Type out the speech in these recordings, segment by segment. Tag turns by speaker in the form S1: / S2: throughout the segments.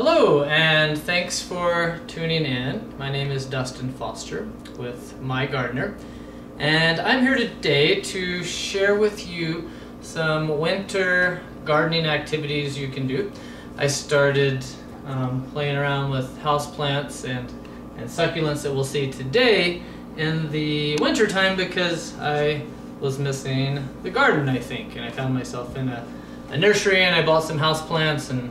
S1: Hello, and thanks for tuning in. My name is Dustin Foster with My Gardener, and I'm here today to share with you some winter gardening activities you can do. I started playing around with houseplants and succulents that we'll see today in the winter time because I was missing the garden, I think, and I found myself in a nursery and I bought some houseplants and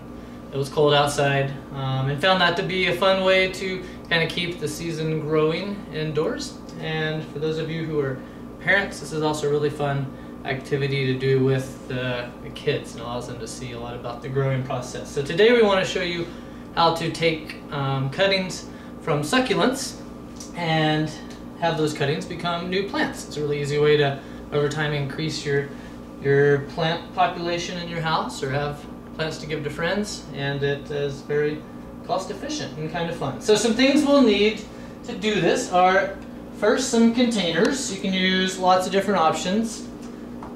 S1: it was cold outside, and found that to be a fun way to kind of keep the season growing indoors. And for those of you who are parents, this is also a really fun activity to do with the kids and allows them to see a lot about the growing process. So today we want to show you how to take cuttings from succulents and have those cuttings become new plants. It's a really easy way to over time increase your plant population in your house or have plants to give to friends, and it is very cost efficient and kind of fun. So some things we'll need to do this are first some containers. You can use lots of different options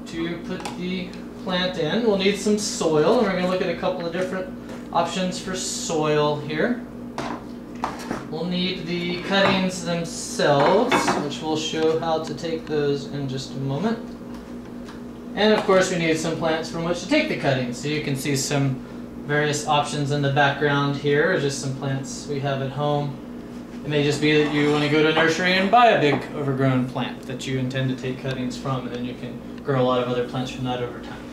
S1: to put the plant in. We'll need some soil, and we're going to look at a couple of different options for soil here. We'll need the cuttings themselves, which we'll show how to take those in just a moment. And of course we need some plants from which to take the cuttings. So you can see some various options in the background here, just some plants we have at home. It may just be that you want to go to a nursery and buy a big overgrown plant that you intend to take cuttings from, and then you can grow a lot of other plants from that over time.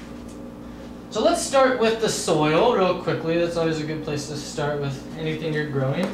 S1: So let's start with the soil real quickly. That's always a good place to start with anything you're growing.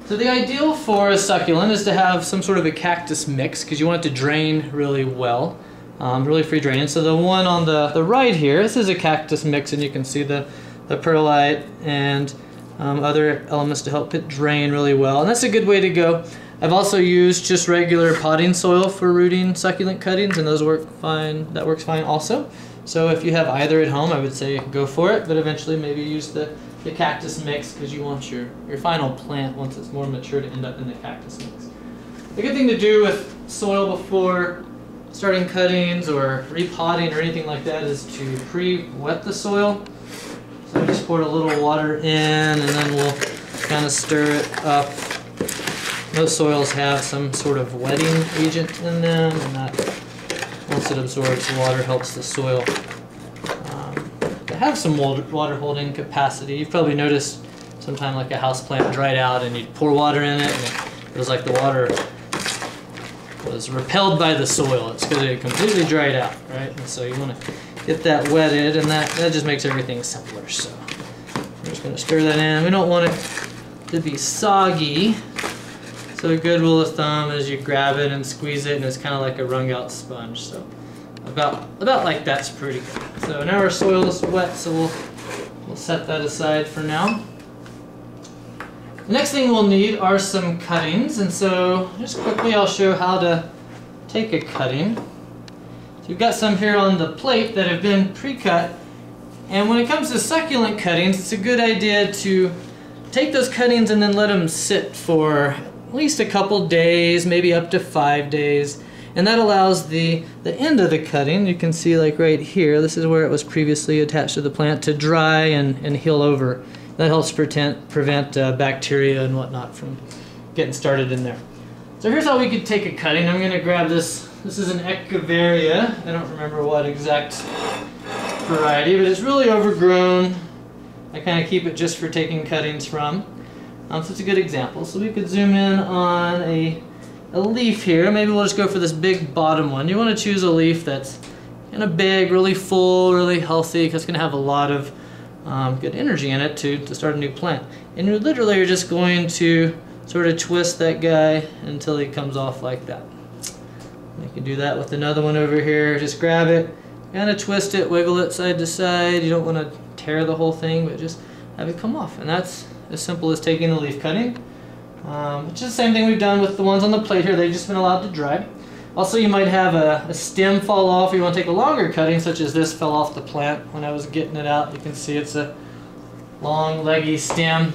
S1: So the ideal for a succulent is to have some sort of a cactus mix because you want it to drain really well. Really free draining. So the one on the right here, this is a cactus mix, and you can see the perlite and other elements to help it drain really well, and that's a good way to go. I've also used just regular potting soil for rooting succulent cuttings, and those work fine. That works fine also. So if you have either at home, I would say go for it, but eventually maybe use the cactus mix because you want your final plant, once it's more mature, to end up in the cactus mix. The good thing to do with soil before starting cuttings or repotting or anything like that is to pre-wet the soil. So I just poured a little water in, and then we'll kind of stir it up. Most soils have some sort of wetting agent in them, and that, once it absorbs water, helps the soil to have some water holding capacity. You've probably noticed sometime like a houseplant dried out and you'd pour water in it and it was like the water was repelled by the soil. It's because it completely dried out, right? And so you want to get that wetted, and that just makes everything simpler. So we're just going to stir that in. We don't want it to be soggy, so a good rule of thumb is you grab it and squeeze it, and it's kind of like a wrung out sponge. So about like that's pretty good. So now our soil is wet, so we'll set that aside for now. The next thing we'll need are some cuttings, and so just quickly I'll show how to take a cutting. So we've got some here on the plate that have been pre-cut, and when it comes to succulent cuttings, it's a good idea to take those cuttings and then let them sit for at least a couple days, maybe up to 5 days, and that allows the end of the cutting, you can see like right here, this is where it was previously attached to the plant, to dry and heal over. That helps prevent bacteria and whatnot from getting started in there. So here's how we could take a cutting. I'm going to grab this. This is an Echeveria. I don't remember what exact variety, but it's really overgrown. I kind of keep it just for taking cuttings from. So it's a good example. So we could zoom in on a leaf here. Maybe we'll just go for this big bottom one. You want to choose a leaf that's kind of big, really full, really healthy, because it's going to have a lot of good energy in it to start a new plant. And you literally are just going to sort of twist that guy until he comes off like that. You can do that with another one over here. Just grab it, kind of twist it, wiggle it side to side. You don't want to tear the whole thing, but just have it come off. And that's as simple as taking the leaf cutting. Which is the same thing we've done with the ones on the plate here. They've just been allowed to dry. Also, you might have a stem fall off, or you want to take a longer cutting, such as this fell off the plant when I was getting it out. You can see it's a long, leggy stem.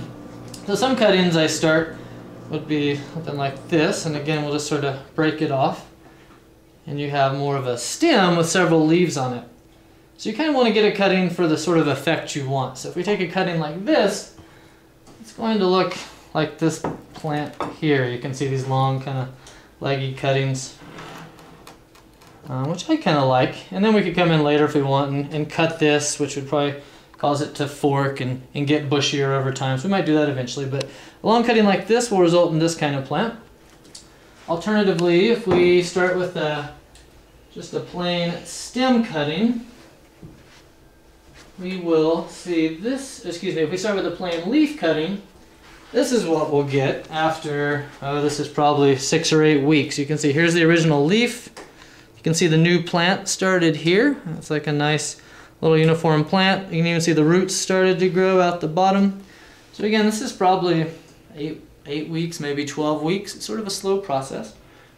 S1: So some cuttings I start would be something like this, and again, we'll just sort of break it off. And you have more of a stem with several leaves on it. So you kind of want to get a cutting for the sort of effect you want. So if we take a cutting like this, it's going to look like this plant here. You can see these long kind of leggy cuttings, which I kind of like. And then we could come in later if we want and cut this, which would probably cause it to fork and get bushier over time. So we might do that eventually, but a long cutting like this will result in this kind of plant. Alternatively, if we start with just a plain stem cutting, we will see this, excuse me, if we start with a plain leaf cutting, this is what we'll get after, this is probably 6 or 8 weeks. You can see here's the original leaf. You can see the new plant started here. It's like a nice little uniform plant. You can even see the roots started to grow out the bottom. So again, this is probably 8 weeks, maybe 12 weeks. It's sort of a slow process.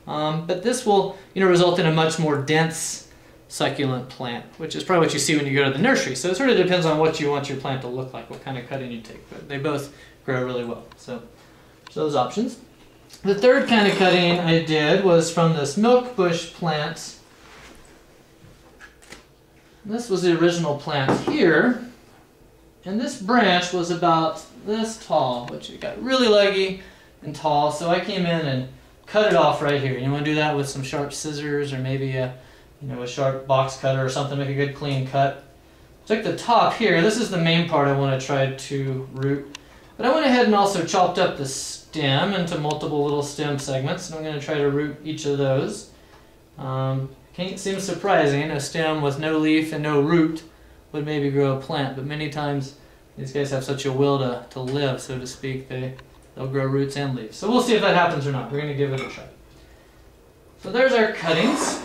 S1: But this will, result in a much more dense succulent plant, which is probably what you see when you go to the nursery. So it sort of depends on what you want your plant to look like, what kind of cutting you take. But they both grow really well. So those options. The third kind of cutting I did was from this milk bush plant. This was the original plant here. And this branch was about this tall, which it got really leggy and tall. So I came in and cut it off right here. You want to do that with some sharp scissors or maybe a sharp box cutter or something, make a good clean cut. Took the top here. This is the main part I want to try to root. But I went ahead and also chopped up the stem into multiple little stem segments, and I'm going to try to root each of those. It seems surprising, a stem with no leaf and no root would maybe grow a plant, but many times these guys have such a will to live, so to speak, they'll grow roots and leaves. So we'll see if that happens or not. We're going to give it a try. So there's our cuttings.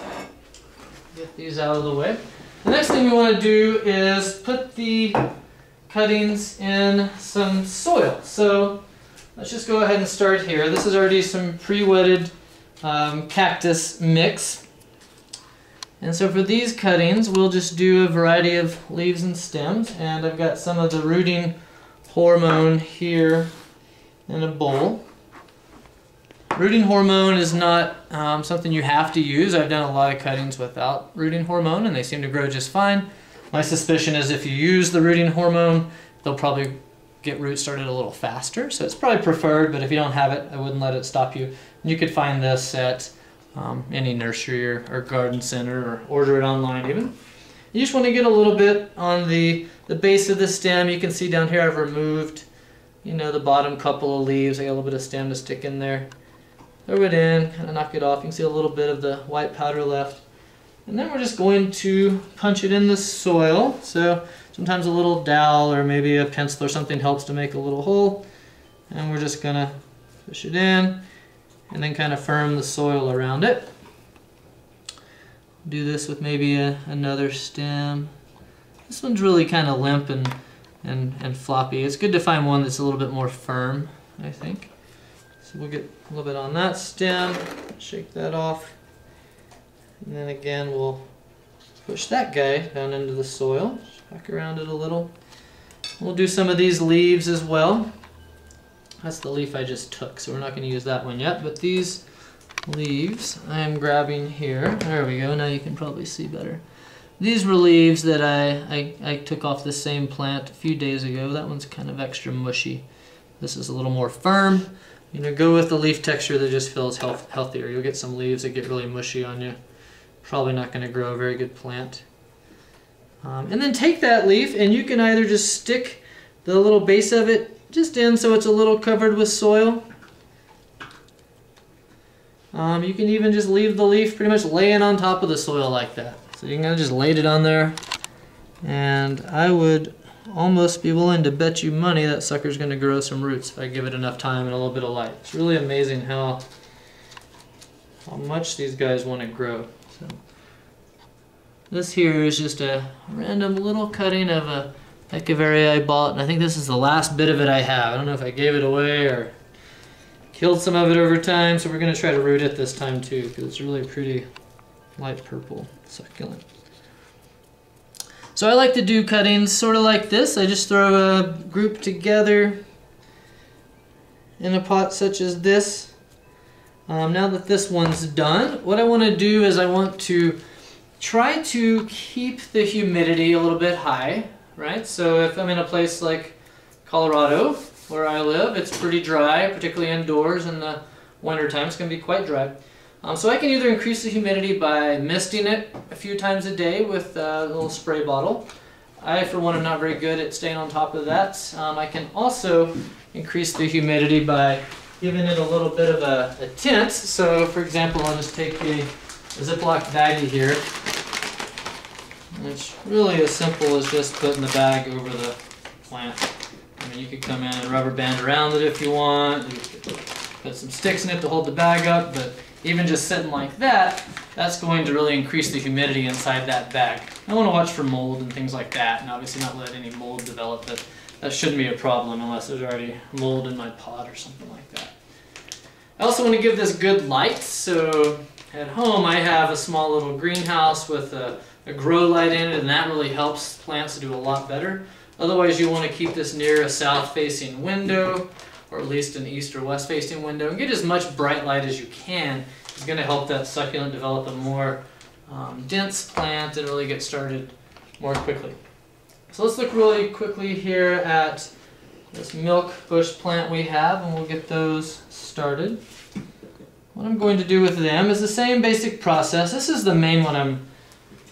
S1: Get these out of the way. The next thing we want to do is put the cuttings in some soil. So let's just go ahead and start here. This is already some pre-wetted cactus mix. And so for these cuttings, we'll just do a variety of leaves and stems. And I've got some of the rooting hormone here in a bowl. Rooting hormone is not something you have to use. I've done a lot of cuttings without rooting hormone and they seem to grow just fine. My suspicion is if you use the rooting hormone, they'll probably get roots started a little faster. So it's probably preferred, but if you don't have it, I wouldn't let it stop you. And you could find this at any nursery or garden center or order it online even. You just want to get a little bit on the base of the stem. You can see down here I've removed the bottom couple of leaves. I got a little bit of stem to stick in there. Throw it in, kind of knock it off. You can see a little bit of the white powder left. And then we're just going to punch it in the soil. So sometimes a little dowel or maybe a pencil or something helps to make a little hole. And we're just going to push it in and then kind of firm the soil around it. Do this with maybe another stem. This one's really kind of limp and floppy. It's good to find one that's a little bit more firm, I think. So we'll get a little bit on that stem, shake that off, and then again we'll push that guy down into the soil, back around it a little. We'll do some of these leaves as well. That's the leaf I just took, so we're not going to use that one yet, but these leaves I'm grabbing here. There we go, now you can probably see better. These were leaves that I took off the same plant a few days ago. That one's kind of extra mushy. This is a little more firm. Go with the leaf texture that just feels healthier. You'll get some leaves that get really mushy on you. Probably not going to grow a very good plant. And then take that leaf and you can either just stick the little base of it just in so it's a little covered with soil. You can even just leave the leaf pretty much laying on top of the soil like that. So you can kind of just lay it on there. And I would almost be willing to bet you money that sucker's going to grow some roots if I give it enough time and a little bit of light. It's really amazing how much these guys want to grow. So this here is just a random little cutting of a Echeveria I bought, and I think this is the last bit of it I have. I don't know if I gave it away or killed some of it over time, so we're going to try to root it this time too because it's really pretty light purple succulent. So I like to do cuttings sort of like this. I just throw a group together in a pot such as this. Now that this one's done, what I want to do is I want to try to keep the humidity a little bit high, right? So if I'm in a place like Colorado, where I live. It's pretty dry, particularly indoors in the winter time. It's going to be quite dry. So I can either increase the humidity by misting it a few times a day with a little spray bottle. I, for one, am not very good at staying on top of that. I can also increase the humidity by giving it a little bit of a tint. So, for example, I'll just take a Ziploc baggie here. And it's really as simple as just putting the bag over the plant. I mean, you could come in and rubber band around it if you want. You could put some sticks in it to hold the bag up, but even just sitting like that, that's going to really increase the humidity inside that bag. I want to watch for mold and things like that, and obviously not let any mold develop, but that shouldn't be a problem unless there's already mold in my pot or something like that. I also want to give this good light, so at home I have a small little greenhouse with a grow light in it, and that really helps plants to do a lot better. Otherwise, you want to keep this near a south-facing window, or at least an east or west-facing window, and get as much bright light as you can. It's going to help that succulent develop a more dense plant and really get started more quickly. So let's look really quickly here at this milk bush plant we have, and we'll get those started. What I'm going to do with them is the same basic process. This is the main one I'm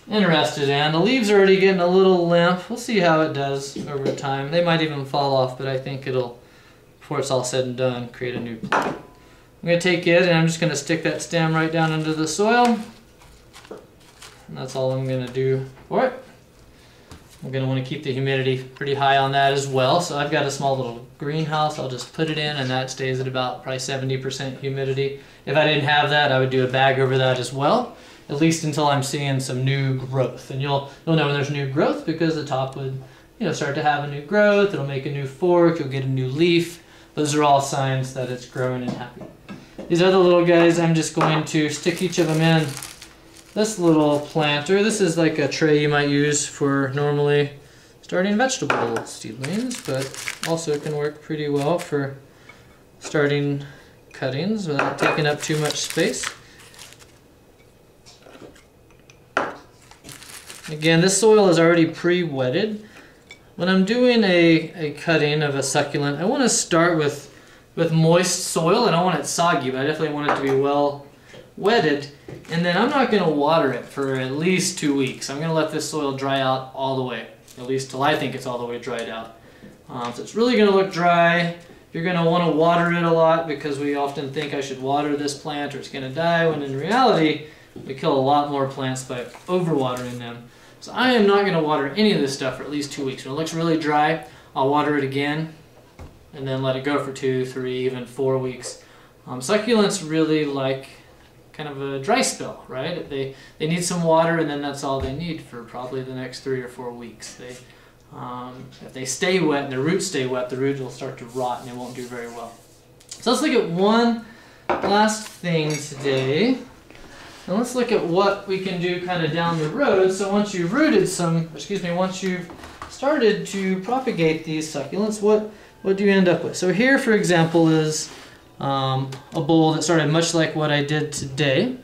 S1: interested in. The leaves are already getting a little limp. We'll see how it does over time. They might even fall off, but I think it'll, before it's all said and done, create a new plant. I'm going to take it and I'm just going to stick that stem right down into the soil. And that's all I'm going to do for it. I'm going to want to keep the humidity pretty high on that as well. So I've got a small little greenhouse. I'll just put it in, and that stays at about probably 70% humidity. If I didn't have that, I would do a bag over that as well, at least until I'm seeing some new growth. And you'll know when there's new growth because the top would start to have a new growth. It'll make a new fork. You'll get a new leaf. Those are all signs that it's growing and happy. These other little guys, I'm just going to stick each of them in this little planter. This is like a tray you might use for normally starting vegetable seedlings, but also it can work pretty well for starting cuttings without taking up too much space. Again, this soil is already pre-wetted. When I'm doing a cutting of a succulent, I want to start with moist soil. I don't want it soggy, but I definitely want it to be well wetted. And then I'm not going to water it for at least 2 weeks. I'm going to let this soil dry out all the way, at least till I think it's all the way dried out. So it's really going to look dry. You're going to want to water it a lot because we often think I should water this plant or it's going to die, when in reality we kill a lot more plants by overwatering them. So I am not going to water any of this stuff for at least 2 weeks. When it looks really dry, I'll water it again and then let it go for 2, 3, even 4 weeks. Succulents really like kind of a dry spell, right? They need some water, and then that's all they need for probably the next 3 or 4 weeks. If they stay wet and their roots stay wet, the roots will start to rot and they won't do very well. So let's look at one last thing today. And let's look at what we can do kind of down the road. So once you've once you've started to propagate these succulents, what do you end up with? So here, for example, is a bowl that started much like what I did today.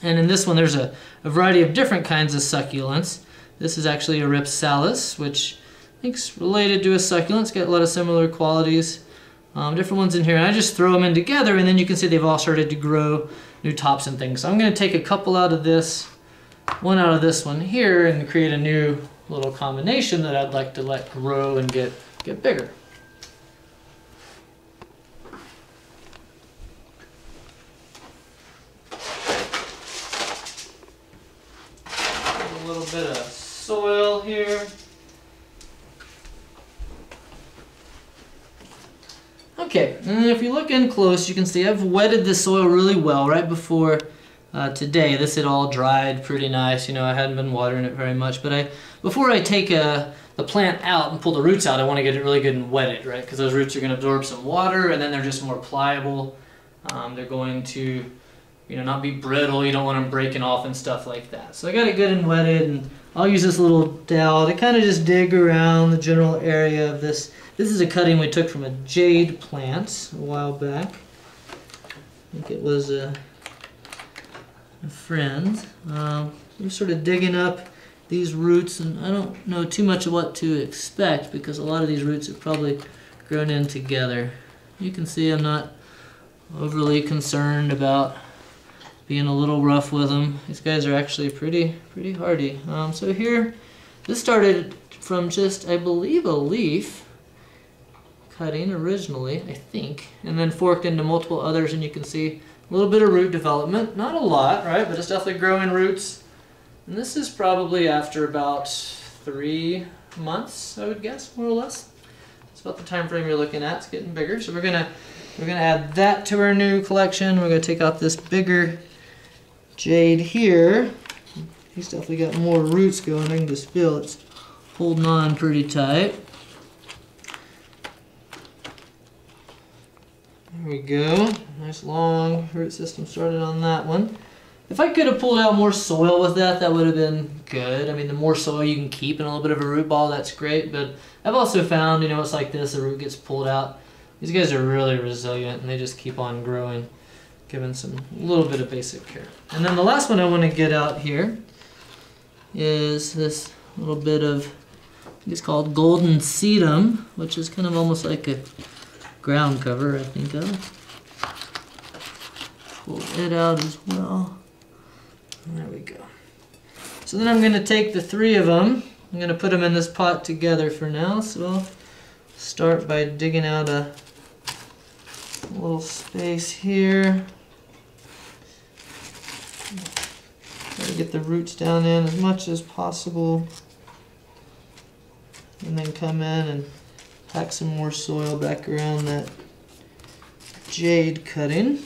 S1: And in this one, there's a variety of different kinds of succulents. This is actually a Ripsalis, which I think is related to a succulent. It's got a lot of similar qualities. Different ones in here. And I just throw them in together, and then you can see they've all started to grow new tops and things. So I'm going to take a couple out of this, one out of this one here, and create a new little combination that I'd like to let grow and get bigger. A little bit of soil here. Okay, and if you look in close, you can see I've wetted the soil really well right before today. This had all dried pretty nice. I hadn't been watering it very much, but before I take the plant out and pull the roots out, I want to get it really good and wetted, right? Because those roots are going to absorb some water, and then they're just more pliable. They're going to not be brittle. You don't want them breaking off and stuff like that. So I got it good and wetted, and I'll use this little dowel to kind of just dig around the general area of this. This is a cutting we took from a jade plant a while back. I think it was a friend. We're sort of digging up these roots, and I don't know too much of what to expect because a lot of these roots have probably grown in together. You can see I'm not overly concerned about being a little rough with them. These guys are actually pretty hardy. So here, this started from just, I believe, a leaf cutting originally, I think, and then forked into multiple others, and you can see a little bit of root development. Not a lot, right? But it's definitely growing roots. And this is probably after about 3 months, I would guess, more or less. It's about the time frame you're looking at. It's getting bigger. So we're gonna add that to our new collection. We're gonna take out this bigger jade here. He's definitely got more roots going. I can just feel it's holding on pretty tight. There we go. Nice long root system started on that one. If I could have pulled out more soil with that, that would have been good. I mean, the more soil you can keep in a little bit of a root ball, that's great. But I've also found, you know, it's like this, the root gets pulled out. These guys are really resilient, and they just keep on growing, given some little bit of basic care. And then the last one I want to get out here is this little bit of, I think it's called golden sedum, which is kind of almost like a ground cover, I think of. Pull it out as well. There we go. So then I'm going to take the 3 of them. I'm going to put them in this pot together for now. So I'll start by digging out a little space here. Try to get the roots down in as much as possible. And then come in and pack some more soil back around that jade cutting.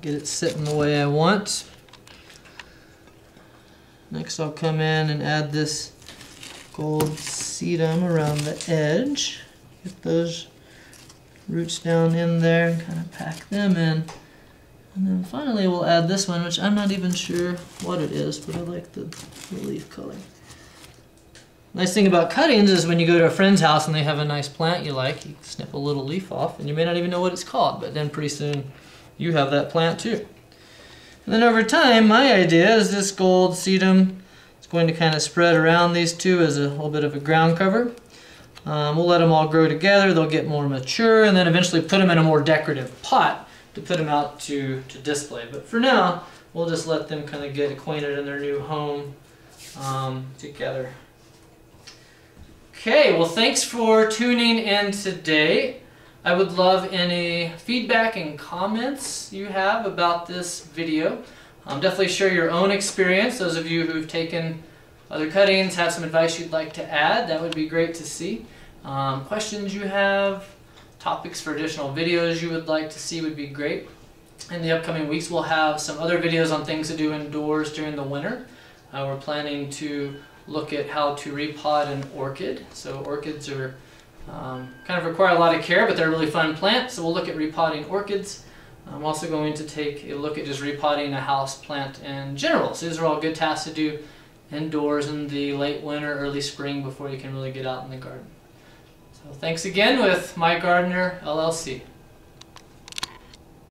S1: Get it sitting the way I want. Next I'll come in and add this gold sedum around the edge. Get those roots down in there and kind of pack them in. And then finally we'll add this one, which I'm not even sure what it is, but I like the leaf color. Nice thing about cuttings is when you go to a friend's house and they have a nice plant you like, you snip a little leaf off and you may not even know what it's called, but then pretty soon you have that plant too. And then over time, my idea is this gold sedum is going to kind of spread around these two as a little bit of a ground cover. We'll let them all grow together, they'll get more mature, and then eventually put them in a more decorative pot to put them out to display. But for now, we'll just let them kind of get acquainted in their new home together. Okay, well thanks for tuning in today. I would love any feedback and comments you have about this video. Definitely share your own experience. Those of you who've taken other cuttings, have some advice you'd like to add, that would be great to see. Questions you have, topics for additional videos you would like to see would be great. In the upcoming weeks we'll have some other videos on things to do indoors during the winter. We're planning to look at how to repot an orchid. So orchids are kind of require a lot of care, but they're a really fun plant, so we'll look at repotting orchids. I'm also going to take a look at just repotting a house plant in general. So these are all good tasks to do indoors in the late winter, early spring before you can really get out in the garden. So thanks again with My Gardener LLC.